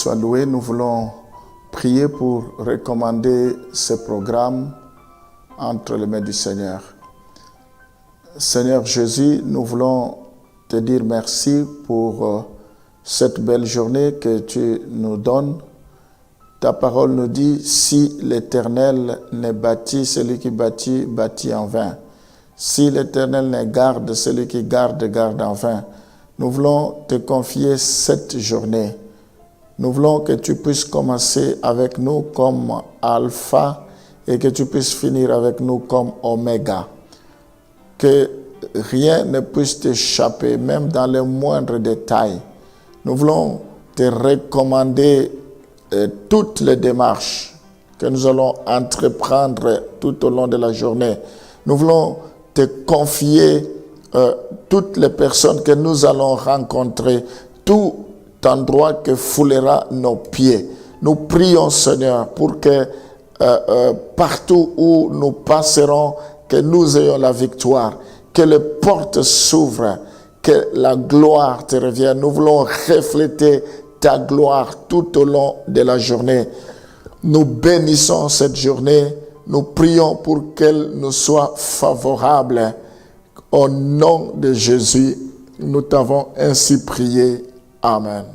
soit loué. Nous voulons prier pour recommander ce programme entre les mains du Seigneur. Seigneur Jésus, nous voulons te dire merci pour cette belle journée que tu nous donnes. Ta parole nous dit, si l'Éternel ne bâtit, celui qui bâtit, bâtit en vain. Si l'Éternel ne garde, celui qui garde, garde en vain. Nous voulons te confier cette journée. Nous voulons que tu puisses commencer avec nous comme Alpha et que tu puisses finir avec nous comme Oméga. Que rien ne puisse t'échapper, même dans les moindres détails. Nous voulons te recommander toutes les démarches que nous allons entreprendre tout au long de la journée. Nous voulons te confier toutes les personnes que nous allons rencontrer, tout endroit que foulera nos pieds. Nous prions, Seigneur, pour que partout où nous passerons, que nous ayons la victoire, que les portes s'ouvrent, que la gloire te revienne. Nous voulons refléter ta gloire tout au long de la journée. Nous bénissons cette journée. Nous prions pour qu'elle nous soit favorable. Au nom de Jésus, nous t'avons ainsi prié. Amen.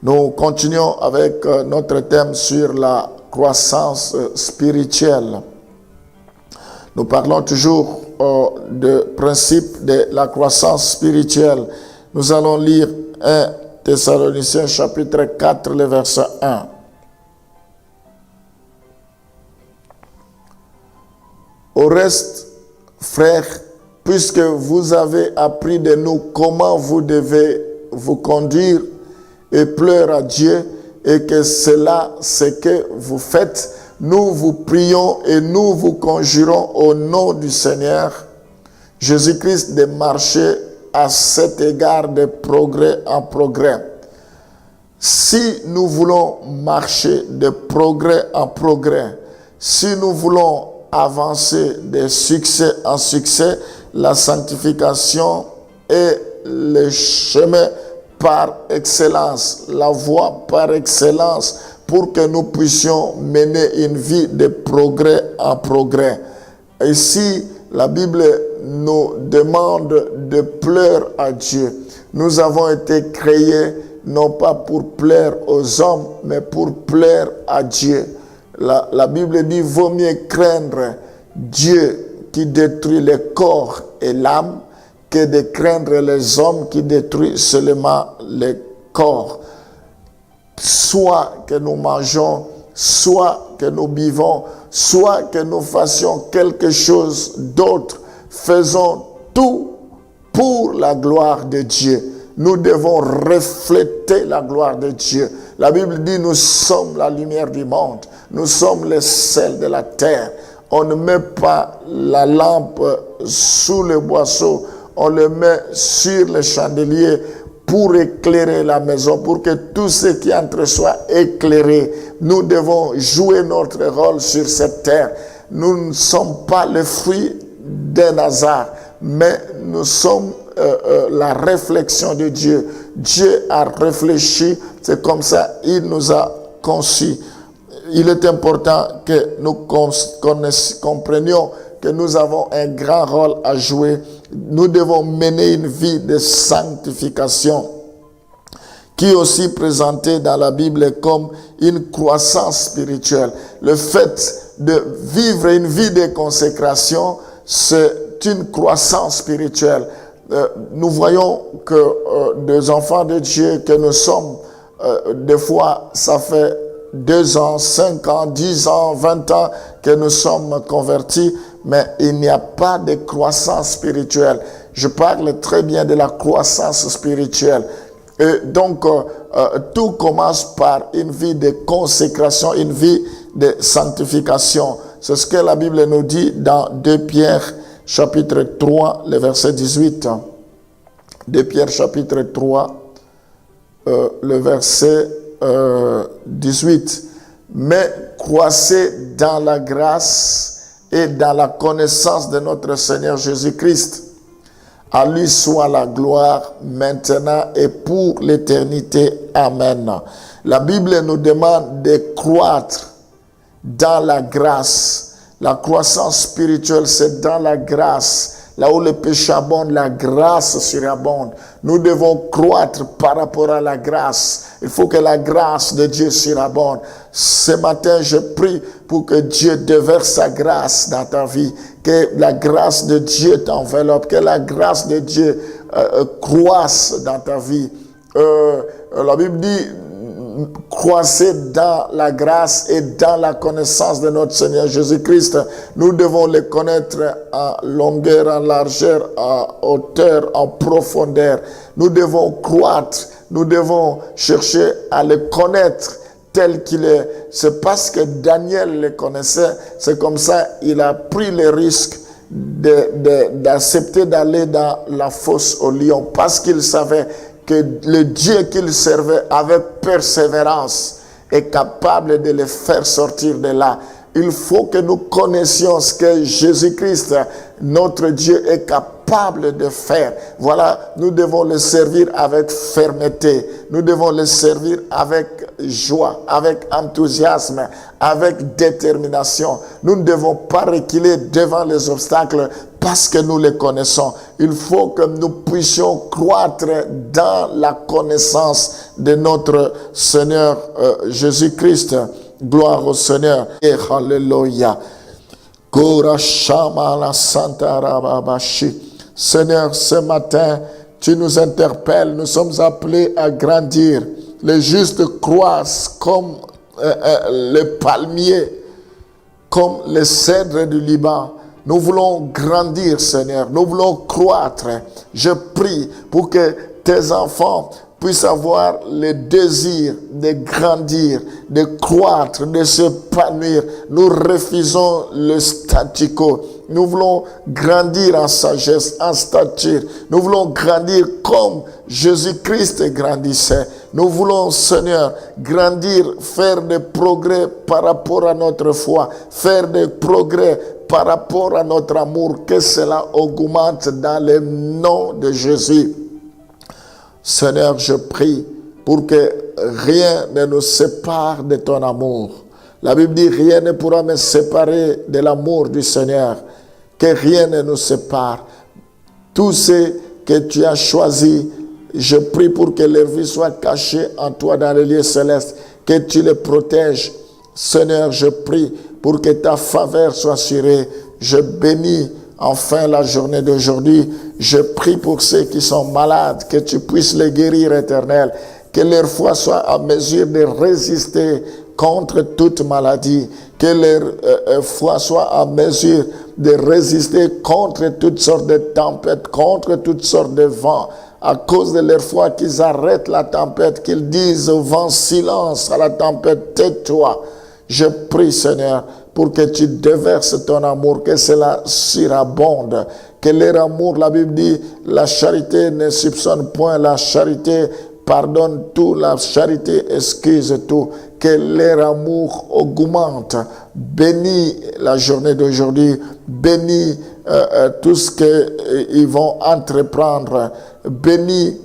Nous continuons avec notre thème sur la croissance spirituelle. Nous parlons toujours du principe de la croissance spirituelle. Nous allons lire 1 Thessaloniciens chapitre 4, le verset 1. Au reste, frères, puisque vous avez appris de nous comment vous devez vous conduire et plaire à Dieu, et que cela, ce que vous faites, nous vous prions et nous vous conjurons au nom du Seigneur Jésus-Christ de marcher à cet égard de progrès en progrès. Si nous voulons marcher de progrès en progrès, si nous voulons avancer de succès en succès, la sanctification est le chemin par excellence, la voie par excellence pour que nous puissions mener une vie de progrès en progrès. Ici, la Bible nous demande de plaire à Dieu. Nous avons été créés non pas pour plaire aux hommes, mais pour plaire à Dieu. La Bible dit, vaut mieux craindre Dieu qui détruit le corps et l'âme que de craindre les hommes qui détruisent seulement le corps. Soit que nous mangeons, soit que nous buvons, soit que nous fassions quelque chose d'autre, faisons tout pour la gloire de Dieu. Nous devons refléter la gloire de Dieu. La Bible dit, nous sommes la lumière du monde. Nous sommes le sel de la terre. On ne met pas la lampe sous le boisseau. On le met sur le chandelier pour éclairer la maison, pour que tout ce qui entre soit éclairé. Nous devons jouer notre rôle sur cette terre. Nous ne sommes pas le fruit d'un hasard, mais nous sommes la réflexion de Dieu. Dieu a réfléchi, c'est comme ça, il nous a conçus. Il est important que nous comprenions que nous avons un grand rôle à jouer. Nous devons mener une vie de sanctification qui est aussi présentée dans la Bible comme une croissance spirituelle. Le fait de vivre une vie de consécration, c'est une croissance spirituelle. Nous voyons que des enfants de Dieu que nous sommes, des fois ça fait 2 ans, 5 ans, 10 ans, 20 ans que nous sommes convertis, mais il n'y a pas de croissance spirituelle. Je parle très bien de la croissance spirituelle. Et donc, tout commence par une vie de consécration, une vie de sanctification. C'est ce que la Bible nous dit dans 2 Pierre chapitre 3, le verset 18. 2 Pierre chapitre 3, le verset 18. Mais croissez dans la grâce et dans la connaissance de notre Seigneur Jésus-Christ. À lui soit la gloire maintenant et pour l'éternité. Amen. La Bible nous demande de croître dans la grâce. La croissance spirituelle, c'est dans la grâce. Là où le péché abonde, la grâce surabonde. Nous devons croître par rapport à la grâce. Il faut que la grâce de Dieu surabonde. Ce matin, je prie pour que Dieu déverse sa grâce dans ta vie. Que la grâce de Dieu t'enveloppe. Que la grâce de Dieu croisse dans ta vie. La Bible dit, croissez dans la grâce et dans la connaissance de notre Seigneur Jésus-Christ. Nous devons le connaître en longueur, en largeur, en hauteur, en profondeur. Nous devons croître. Nous devons chercher à le connaître tel qu'il est. C'est parce que Daniel le connaissait. C'est comme ça il a pris le risque d'accepter d'aller dans la fosse au lion. Parce qu'il savait que le Dieu qu'il servait avec persévérance est capable de les faire sortir de là. Il faut que nous connaissions ce que Jésus-Christ, notre Dieu, est capable de faire. Voilà, nous devons le servir avec fermeté. Nous devons le servir avec joie, avec enthousiasme, avec détermination. Nous ne devons pas reculer devant les obstacles parce que nous les connaissons. Il faut que nous puissions croître dans la connaissance de notre Seigneur Jésus-Christ. Gloire au Seigneur. Et Alléluia. Seigneur, ce matin, tu nous interpelles. Nous sommes appelés à grandir. Les justes croissent comme les palmiers, comme les cèdres du Liban. Nous voulons grandir, Seigneur. Nous voulons croître. Je prie pour que tes enfants puissent avoir le désir de grandir, de croître, de s'épanouir. Nous refusons le statu quo. Nous voulons grandir en sagesse, en stature. Nous voulons grandir comme Jésus-Christ grandissait. Nous voulons, Seigneur, grandir, faire des progrès par rapport à notre foi, faire des progrès par rapport à notre amour, que cela augmente dans le nom de Jésus. Seigneur, je prie pour que rien ne nous sépare de ton amour. La Bible dit, rien ne pourra me séparer de l'amour du Seigneur. Que rien ne nous sépare. Tout ce que tu as choisi, je prie pour que leur vie soit cachée en toi dans les lieux célestes. Que tu les protèges. Seigneur, je prie pour que ta faveur soit assurée. Je bénis enfin la journée d'aujourd'hui. Je prie pour ceux qui sont malades, que tu puisses les guérir, Éternel. Que leur foi soit à mesure de résister contre toute maladie. Que leur foi soit à mesure de résister contre toutes sortes de tempêtes, contre toutes sortes de vents. À cause de leur foi, qu'ils arrêtent la tempête, qu'ils disent au vent silence, à la tempête, tais-toi. Je prie, Seigneur, pour que tu déverses ton amour, que cela surabonde, que leur amour, la Bible dit, la charité ne soupçonne point, la charité pardonne tout, la charité excuse tout, que leur amour augmente. Bénis la journée d'aujourd'hui, bénis tout ce qu'ils vont entreprendre, bénis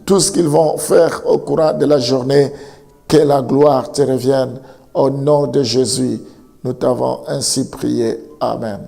tout ce qu'ils vont faire au courant de la journée. Que la gloire te revienne. Au nom de Jésus, nous t'avons ainsi prié. Amen.